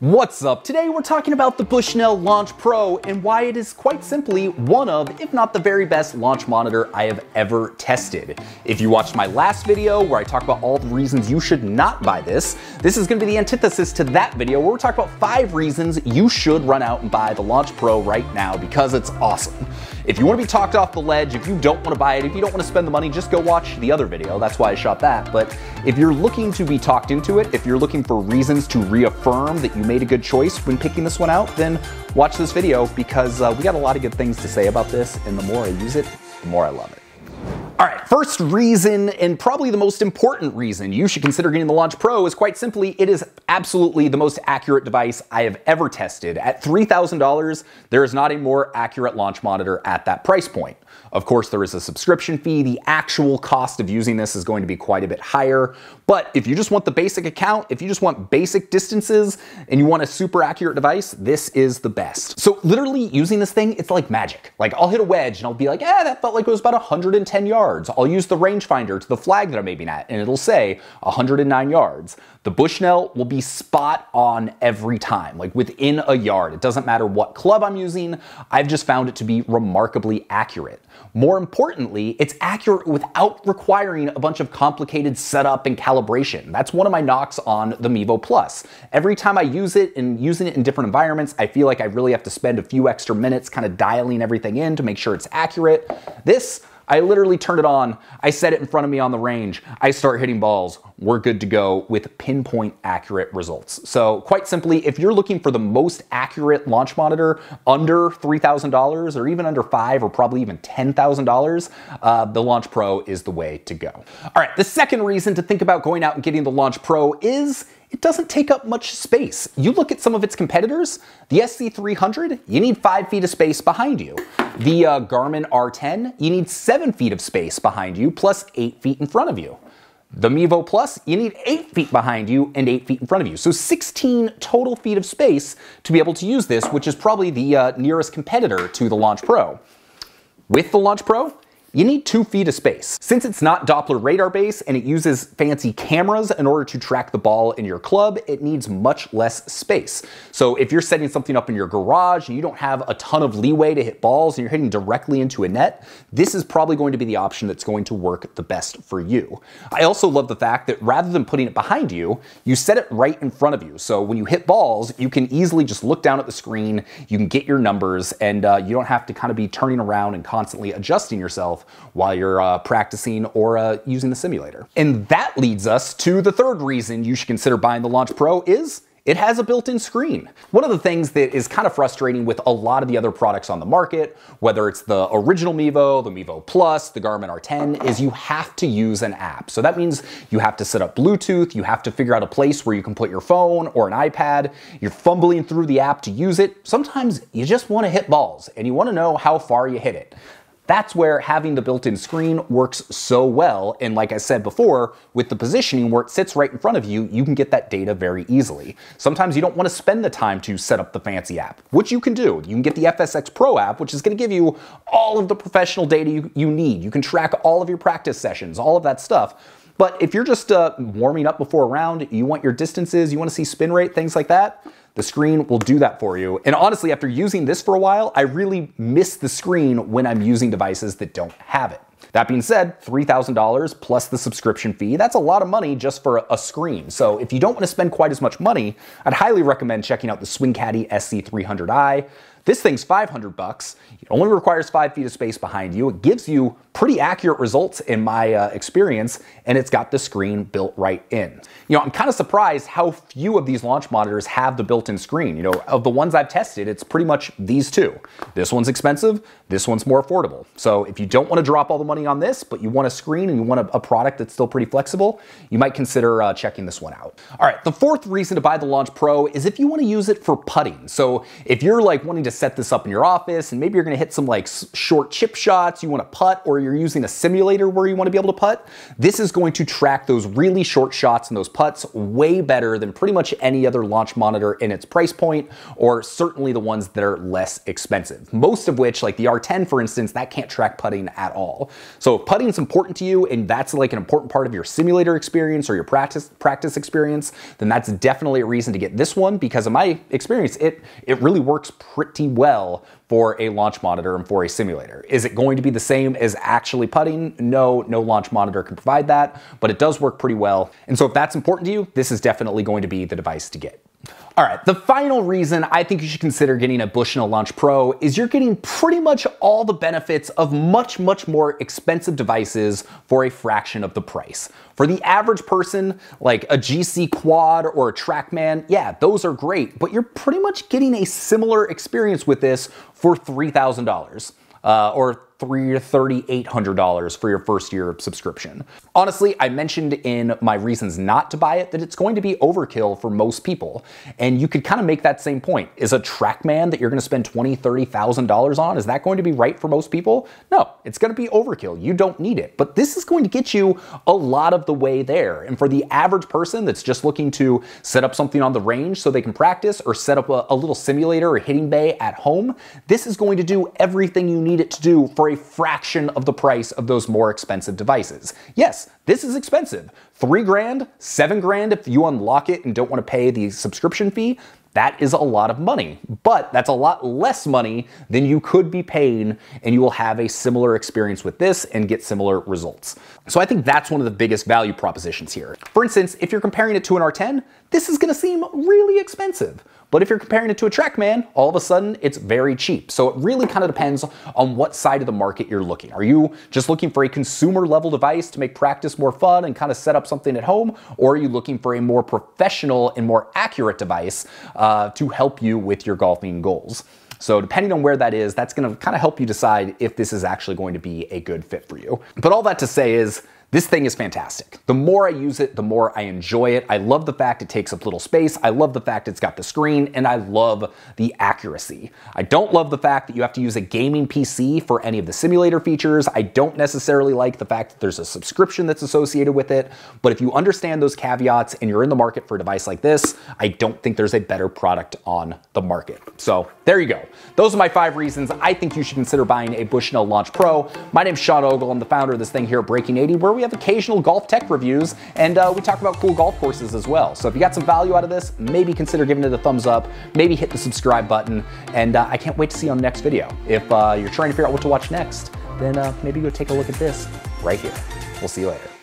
What's up? Today we're talking about the Bushnell Launch Pro and why it is quite simply one of, if not the very best launch monitor I have ever tested. If you watched my last video where I talk about all the reasons you should not buy this is going to be the antithesis to that video where we're talking about 5 reasons you should run out and buy the Launch Pro right now because it's awesome. If you want to be talked off the ledge, if you don't want to buy it, if you don't want to spend the money, just go watch the other video. That's why I shot that. But if you're looking to be talked into it, if you're looking for reasons to reaffirm that you made a good choice when picking this one out, then watch this video because we got a lot of good things to say about this, and the more I use it, the more I love it. All right, first reason, and probably the most important reason you should consider getting the Launch Pro is quite simply, it is absolutely the most accurate device I have ever tested. At $3,000, there is not a more accurate launch monitor at that price point. Of course, there is a subscription fee. The actual cost of using this is going to be quite a bit higher. But if you just want the basic account, if you just want basic distances, and you want a super accurate device, this is the best. So literally using this thing, it's like magic. Like I'll hit a wedge and I'll be like, that felt like it was about 110 yards. I'll use the rangefinder to the flag that I'm aiming at, and it'll say 109 yards. The Bushnell will be spot on every time, like within a yard. It doesn't matter what club I'm using. I've just found it to be remarkably accurate. More importantly, it's accurate without requiring a bunch of complicated setup and calibration. That's one of my knocks on the Mevo Plus. Every time I use it and using it in different environments, I feel like I really have to spend a few extra minutes kind of dialing everything in to make sure it's accurate. This, I literally turn it on, I set it in front of me on the range, I start hitting balls, we're good to go with pinpoint accurate results. So quite simply, if you're looking for the most accurate launch monitor under $3,000 or even under $5,000 or probably even $10,000, the Launch Pro is the way to go. All right, the second reason to think about going out and getting the Launch Pro is it doesn't take up much space. You look at some of its competitors, the SC300, you need 5 feet of space behind you. The Garmin R10, you need 7 feet of space behind you, plus 8 feet in front of you. The Mevo Plus, you need 8 feet behind you and 8 feet in front of you. So 16 total feet of space to be able to use this, which is probably the nearest competitor to the Launch Pro. With the Launch Pro, you need 2 feet of space. Since it's not Doppler radar based and it uses fancy cameras in order to track the ball in your club, it needs much less space. So if you're setting something up in your garage and you don't have a ton of leeway to hit balls and you're hitting directly into a net, this is probably going to be the option that's going to work the best for you. I also love the fact that rather than putting it behind you, you set it right in front of you. So when you hit balls, you can easily just look down at the screen, you can get your numbers, and you don't have to kind of be turning around and constantly adjusting yourself while you're practicing or using the simulator. And that leads us to the third reason you should consider buying the Launch Pro is it has a built-in screen. One of the things that is kind of frustrating with a lot of the other products on the market, whether it's the original Mevo, the Mevo Plus, the Garmin R10, is you have to use an app. So that means you have to set up Bluetooth, you have to figure out a place where you can put your phone or an iPad, you're fumbling through the app to use it. Sometimes you just want to hit balls and you want to know how far you hit it. That's where having the built-in screen works so well. And like I said before, with the positioning where it sits right in front of you, you can get that data very easily. Sometimes you don't want to spend the time to set up the fancy app, which you can do. You can get the FSX Pro app, which is going to give you all of the professional data you need. You can track all of your practice sessions, all of that stuff. But if you're just warming up before a round, you want your distances, you want to see spin rate, things like that, the screen will do that for you. And honestly, after using this for a while, I really miss the screen when I'm using devices that don't have it. That being said, $3,000 plus the subscription fee, that's a lot of money just for a screen. So if you don't want to spend quite as much money, I'd highly recommend checking out the Swing Caddy SC300i. This thing's $500. It only requires 5 feet of space behind you. It gives you pretty accurate results in my experience, and it's got the screen built right in. I'm kind of surprised how few of these launch monitors have the built-in screen. Of the ones I've tested, it's pretty much these two. This one's expensive, this one's more affordable. So if you don't want to drop all the money on this, but you want a screen and you want a product that's still pretty flexible, you might consider checking this one out. All right, the fourth reason to buy the Launch Pro is if you want to use it for putting. So if you're like wanting to set this up in your office and maybe you're gonna hit some like short chip shots, you wanna putt, or you're using a simulator where you wanna be able to putt, this is going to track those really short shots and those putts way better than pretty much any other launch monitor in its price point, or certainly the ones that are less expensive. Most of which, like the R10 for instance, that can't track putting at all. So if putting is important to you and that's like an important part of your simulator experience or your practice experience, then that's definitely a reason to get this one, because in my experience, it really works pretty well for a launch monitor and for a simulator. Is it going to be the same as actually putting? No launch monitor can provide that, but it does work pretty well. And so if that's important to you, this is definitely going to be the device to get. All right, the final reason I think you should consider getting a Bushnell Launch Pro is you're getting pretty much all the benefits of much more expensive devices for a fraction of the price. For the average person, like a GC Quad or a TrackMan, yeah, those are great, but you're pretty much getting a similar experience with this for $3,000. Or $3,800 for your first year of subscription. Honestly, I mentioned in my reasons not to buy it that it's going to be overkill for most people. And you could kind of make that same point. Is a TrackMan that you're going to spend $20,000, $30,000 on, is that going to be right for most people? No, it's going to be overkill. You don't need it. But this is going to get you a lot of the way there. And for the average person that's just looking to set up something on the range so they can practice, or set up a little simulator or hitting bay at home, this is going to do everything you need it to do for a fraction of the price of those more expensive devices. Yes, this is expensive. $3 grand, $7 grand if you unlock it and don't want to pay the subscription fee. That is a lot of money, but that's a lot less money than you could be paying, and you will have a similar experience with this and get similar results. So I think that's one of the biggest value propositions here. For instance, if you're comparing it to an R10, this is gonna seem really expensive. But if you're comparing it to a TrackMan, all of a sudden it's very cheap. So it really kind of depends on what side of the market you're looking. Are you just looking for a consumer level device to make practice more fun and kind of set up something at home? Or are you looking for a more professional and more accurate device to help you with your golfing goals? So depending on where that is, that's going to kind of help you decide if this is actually going to be a good fit for you. But all that to say is, this thing is fantastic. The more I use it, the more I enjoy it. I love the fact it takes up little space. I love the fact it's got the screen, and I love the accuracy. I don't love the fact that you have to use a gaming PC for any of the simulator features. I don't necessarily like the fact that there's a subscription that's associated with it. But if you understand those caveats and you're in the market for a device like this, I don't think there's a better product on the market. So there you go. Those are my 5 reasons I think you should consider buying a Bushnell Launch Pro. My name's Sean Ogle. I'm the founder of this thing here at Breaking 80, where we have occasional golf tech reviews, and we talk about cool golf courses as well. So if you got some value out of this, maybe consider giving it a thumbs up, maybe hit the subscribe button, and I can't wait to see you on the next video. If you're trying to figure out what to watch next, then maybe go take a look at this right here. We'll see you later.